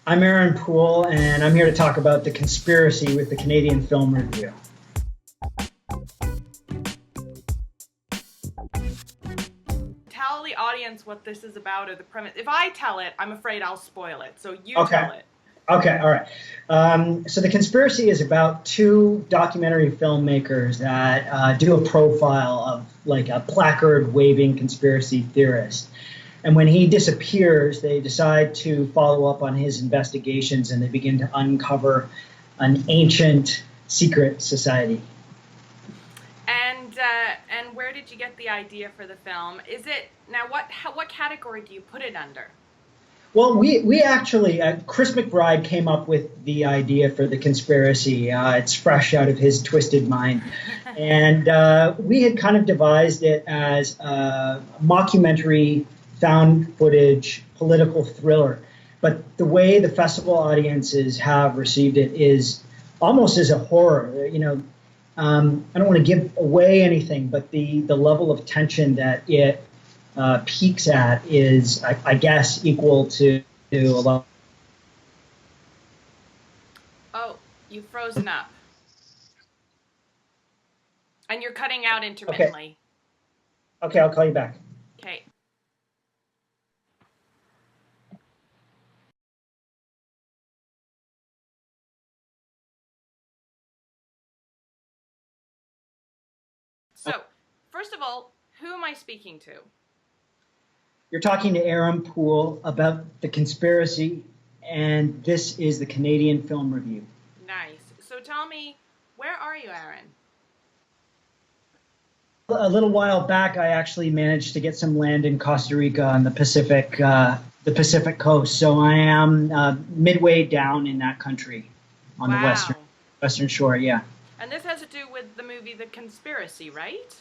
I'm Aaron Poole, and I'm here to talk about The Conspiracy with the Canadian Film Review. Tell the audience what this is about or the premise. If I tell it, I'm afraid I'll spoil it. So you Okay. tell it. Okay, all right. So The Conspiracy is about two documentary filmmakers that do a profile of like a placard-waving conspiracy theorist. And when he disappears, they decide to follow up on his investigations, and they begin to uncover an ancient secret society. And where did you get the idea for the film? Is it now what category do you put it under? Well, we actually, Chris McBride came up with the idea for The Conspiracy. It's fresh out of his twisted mind. And we had kind of devised it as a mockumentary, found footage, political thriller. But the way the festival audiences have received it is almost as a horror. You know, I don't want to give away anything, but the level of tension that it peaks at is, I guess, equal to a lot. Oh, you've frozen up. And you're cutting out intermittently. Okay, I'll call you back. Okay. So, first of all, who am I speaking to? You're talking to Aaron Poole about The Conspiracy, and this is the Canadian Film Review. Nice. So tell me, where are you, Aaron? A little while back, I actually managed to get some land in Costa Rica on the Pacific coast. So I am midway down in that country on the western shore. Yeah. And this has to do with the movie The Conspiracy, right?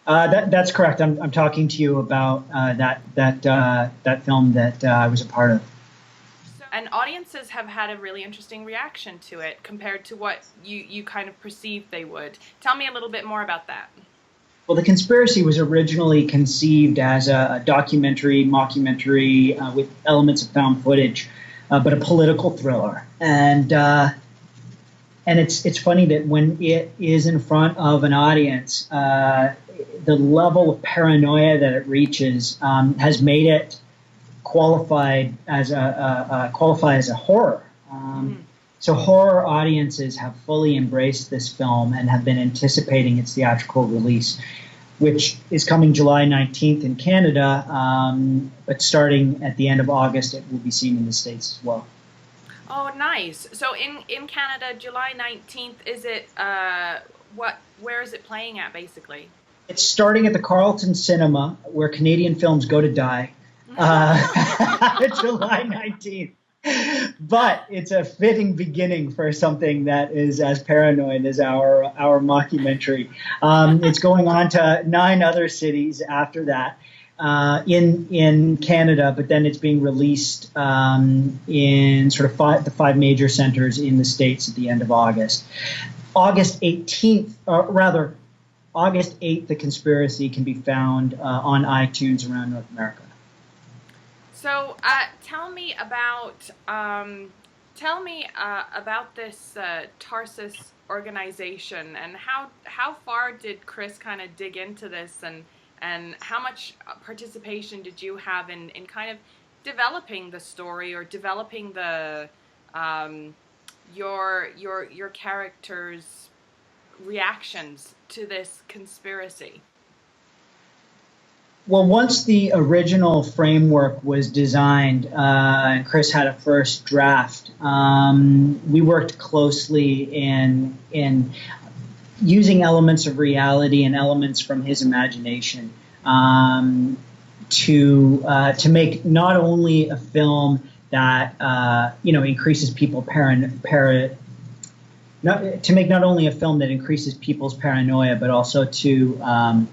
That's correct. I'm talking to you about that film that I was a part of. And audiences have had a really interesting reaction to it compared to what you kind of perceived they would. Tell me a little bit more about that. Well, The Conspiracy was originally conceived as a documentary, mockumentary with elements of found footage, but a political thriller. And it's funny that when it is in front of an audience, the level of paranoia that it reaches has made it qualify as a horror. So horror audiences have fully embraced this film and have been anticipating its theatrical release, which is coming July 19th in Canada, but starting at the end of August, it will be seen in the States as well. Oh, nice. So in Canada, July 19th, is it, where is it playing at, basically? It's starting at the Carlton Cinema, where Canadian films go to die, July 19th. But it's a fitting beginning for something that is as paranoid as our mockumentary. It's going on to 9 other cities after that in Canada, but then it's being released in sort of the 5 major centers in the States at the end of August. August 18th, or rather, August 8th, The Conspiracy can be found on iTunes around North America. So tell me about this Tarsus organization, and how far did Chris kind of dig into this, and how much participation did you have in kind of developing the story or developing the your characters' reactions to this conspiracy? Well, once the original framework was designed and Chris had a first draft, we worked closely in using elements of reality and elements from his imagination to make not only a film that increases people's paranoia, but also to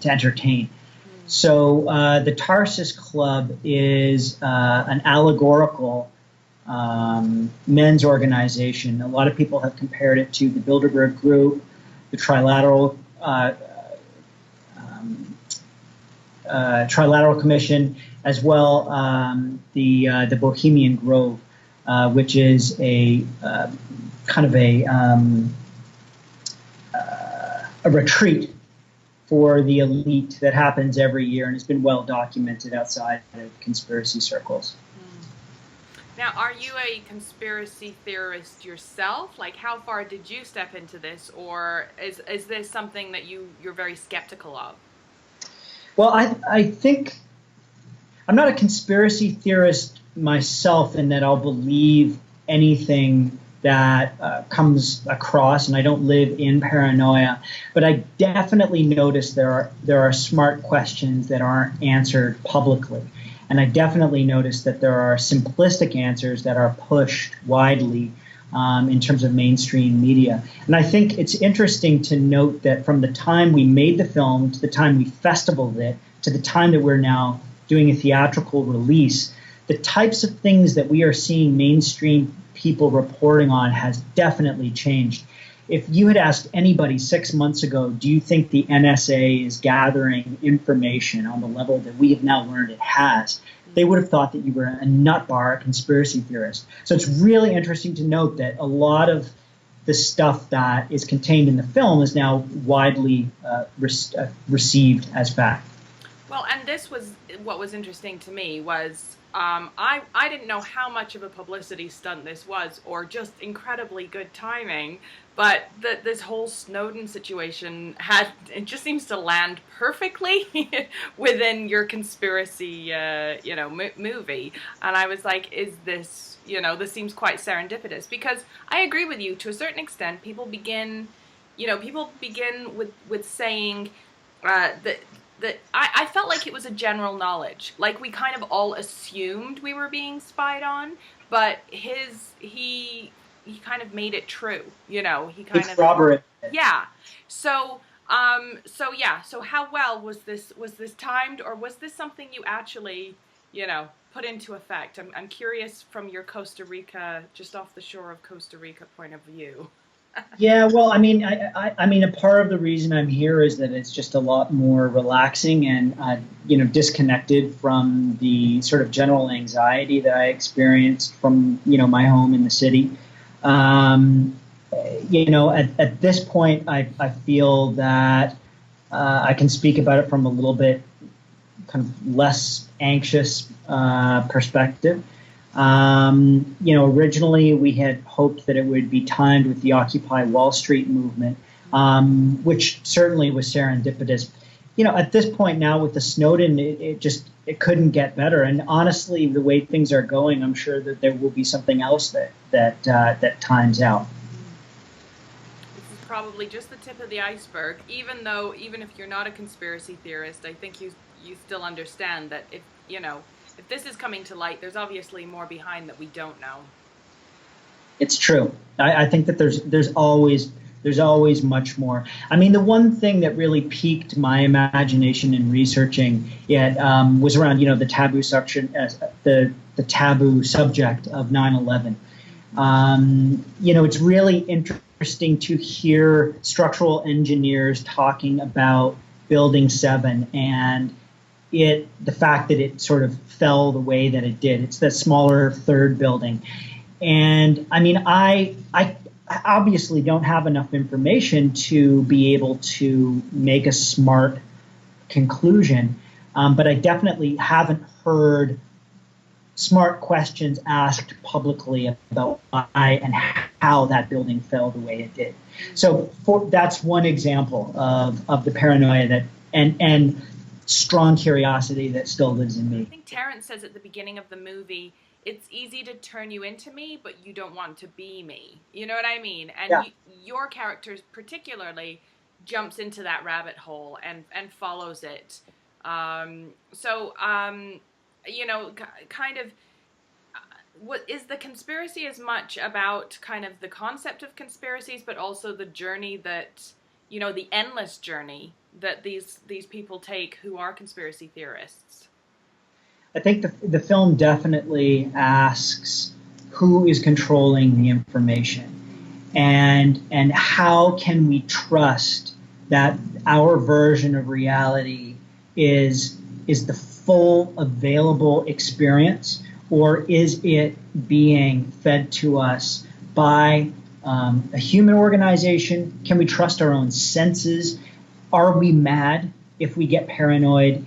entertain. So the Tarsus Club is an allegorical men's organization. A lot of people have compared it to the Bilderberg Group, the Trilateral Trilateral Commission, as well the Bohemian Grove. which is a kind of a retreat for the elite that happens every year and has been well documented outside of conspiracy circles. Now, are you a conspiracy theorist yourself? Like, how far did you step into this, or is this something that you're very skeptical of? Well, I think I'm not a conspiracy theorist myself in that I'll believe anything that comes across, and I don't live in paranoia, but I definitely notice there are smart questions that aren't answered publicly. And I definitely notice that there are simplistic answers that are pushed widely in terms of mainstream media. And I think it's interesting to note that from the time we made the film to the time we festivaled it to the time that we're now doing a theatrical release, the types of things that we are seeing mainstream people reporting on has definitely changed. If you had asked anybody 6 months ago, do you think the NSA is gathering information on the level that we have now learned it has, they would have thought that you were a nut bar, a conspiracy theorist. So it's really interesting to note that a lot of the stuff that is contained in the film is now widely received as fact. Well, and this was what was interesting to me was I didn't know how much of a publicity stunt this was, or just incredibly good timing. But this whole Snowden situation it just seems to land perfectly within your conspiracy, movie. And I was like, is this, this seems quite serendipitous, because I agree with you to a certain extent. People begin with saying that I felt like it was a general knowledge, like we kind of all assumed we were being spied on, but he kind of made it true, he kind of corroborated. Yeah. So how well was this timed, or was this something you actually, put into effect? I'm curious from your Costa Rica, just off the shore of Costa Rica point of view. Yeah, well, I mean, a part of the reason I'm here is that it's just a lot more relaxing and, disconnected from the sort of general anxiety that I experienced from, my home in the city. At this point, I feel that I can speak about it from a little bit kind of less anxious perspective. Originally we had hoped that it would be timed with the Occupy Wall Street movement, which certainly was serendipitous. At this point now with the Snowden, it couldn't get better. And honestly, the way things are going, I'm sure that there will be something else that times out. This is probably just the tip of the iceberg. Even if you're not a conspiracy theorist, I think you still understand that if this is coming to light, there's obviously more behind that we don't know. It's true. I think that there's always much more. I mean, the one thing that really piqued my imagination in researching it was around, the taboo section, the taboo subject of 9/11. It's really interesting to hear structural engineers talking about Building 7 and the fact that it sort of fell the way that it did. It's the smaller third building. And I mean, I obviously don't have enough information to be able to make a smart conclusion, but I definitely haven't heard smart questions asked publicly about why and how that building fell the way it did. So that's one example of the paranoia that and strong curiosity that still lives in me. I think Terrence says at the beginning of the movie, it's easy to turn you into me, but you don't want to be me. You know what I mean? And yeah. Your character particularly jumps into that rabbit hole and follows it. Kind of, what is the conspiracy as much about kind of the concept of conspiracies, but also the journey that, the endless journey that these people take who are conspiracy theorists? I think the film definitely asks who is controlling the information, and how can we trust that our version of reality is the full available experience, or is it being fed to us by a human organization? Can we trust our own senses? Are we mad if we get paranoid?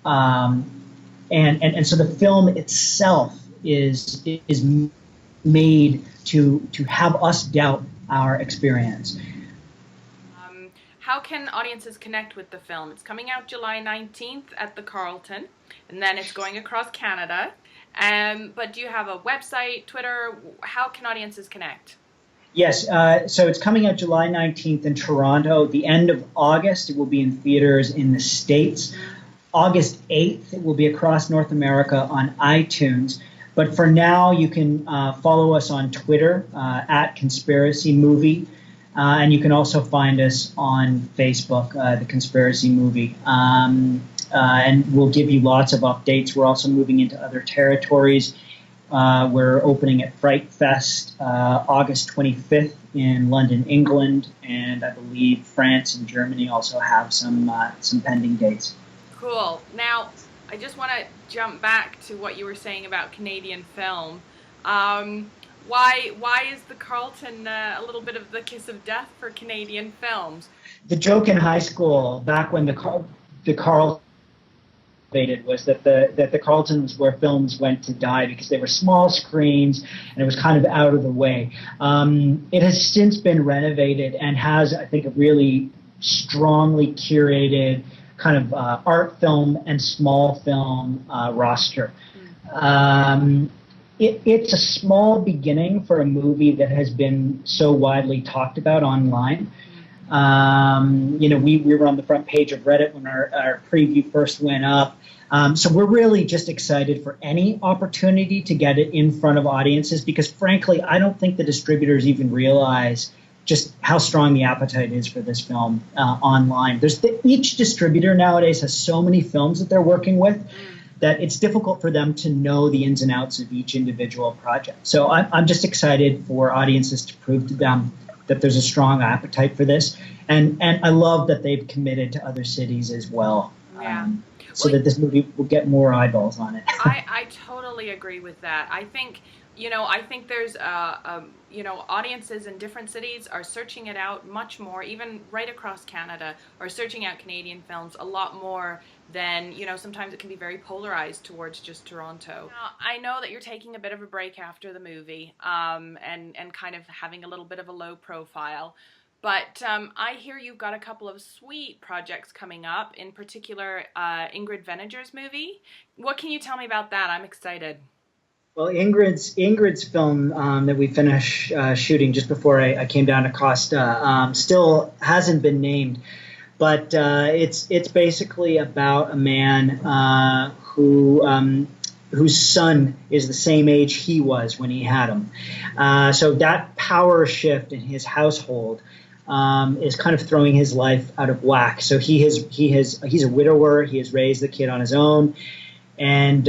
And so the film itself is made to have us doubt our experience. How can audiences connect with the film? It's coming out July 19th at the Carlton, and then it's going across Canada. But do you have a website, Twitter? How can audiences connect? Yes, so it's coming out July 19th in Toronto. The end of August, it will be in theaters in the States. August 8th, it will be across North America on iTunes. But for now, you can follow us on Twitter at Conspiracy Movie. And you can also find us on Facebook, The Conspiracy Movie. And we'll give you lots of updates. We're also moving into other territories. We're opening at Fright Fest August 25th in London, England. And I believe France and Germany also have some pending dates. Cool. Now, I just want to jump back to what you were saying about Canadian film. Why is the Carlton a little bit of the kiss of death for Canadian films? The joke in high school back when the Carlton was that the Carltons were films went to die because they were small screens and it was kind of out of the way. It has since been renovated and has, I think, a really strongly curated kind of art film and small film roster. It's a small beginning for a movie that has been so widely talked about online. We were on the front page of Reddit when our preview first went up. So we're really just excited for any opportunity to get it in front of audiences because, frankly, I don't think the distributors even realize just how strong the appetite is for this film online. Each distributor nowadays has so many films that they're working with that it's difficult for them to know the ins and outs of each individual project. So I'm just excited for audiences to prove to them that there's a strong appetite for this. And I love that they've committed to other cities as well. Yeah. So that this movie will get more eyeballs on it. I totally agree with that. I think there's audiences in different cities are searching it out much more, even right across Canada, are searching out Canadian films a lot more than, sometimes it can be very polarized towards just Toronto. Now, I know that you're taking a bit of a break after the movie, and kind of having a little bit of a low profile. But I hear you've got a couple of sweet projects coming up, in particular Ingrid Venager's movie. What can you tell me about that? I'm excited. Well, Ingrid's film that we finished shooting just before I came down to Costa still hasn't been named, but it's basically about a man whose son is the same age he was when he had him. So that power shift in his household is kind of throwing his life out of whack. So he's a widower. He has raised the kid on his own. And,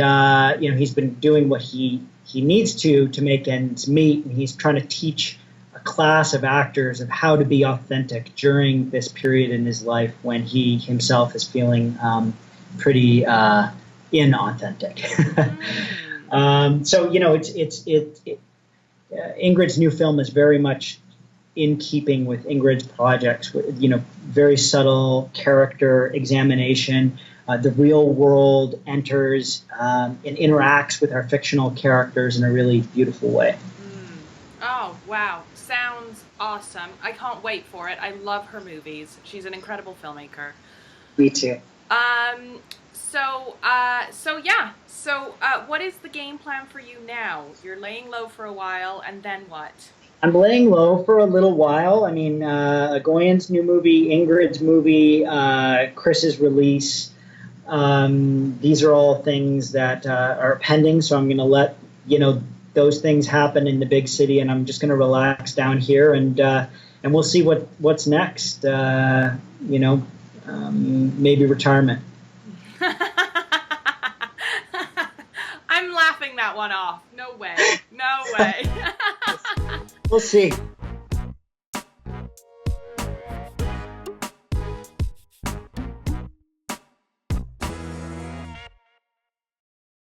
he's been doing what he needs to make ends meet. And he's trying to teach a class of actors of how to be authentic during this period in his life when he himself is feeling pretty inauthentic. Ingrid's new film is very much in keeping with Ingrid's projects, very subtle character examination. The real world enters and interacts with our fictional characters in a really beautiful way. Oh, wow. Sounds awesome. I can't wait for it. I love her movies. She's an incredible filmmaker. Me too. So what is the game plan for you now? You're laying low for a while, and then what? I'm laying low for a little while. I mean, Goyen's new movie, Ingrid's movie, Chris's release. These are all things that are pending, so I'm going to let those things happen in the big city, and I'm just going to relax down here, and we'll see what's next. Maybe retirement. I'm laughing that one off. No way. No way. We'll see.